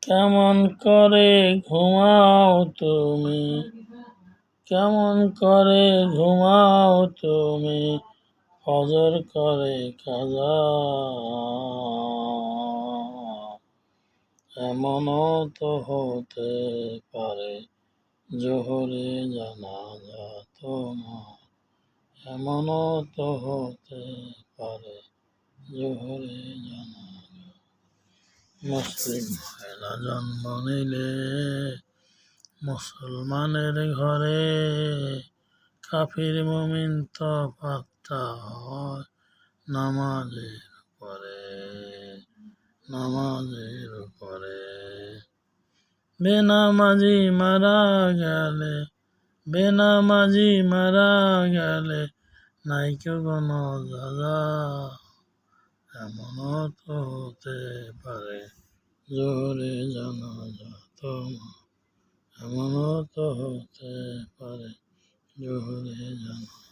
কেমন করে ঘুমাও তুমি, কেমন করে ঘুমাও তুমি, ফজর করে কাজা। এমনও তো হতে পারে জোহরে জানাজা তোমার, এমনও তো হতে পারে জোহরে জানাজা। মুসলিম মহিলা জন্ম নিলে মুসলমানের ঘরে, কাফির মুমিন তো পাক্তা হয় নামাজের পরে, নামাজের পরে। বেনামাজি মারা গেলে, বেনামাজি মারা গেলে নাই কেউ কোনো দাদা, এমনও তো হতে পারে জোহরে জানাজা তোমার, এমনও তো হতে পারে জোহরে জানাজা।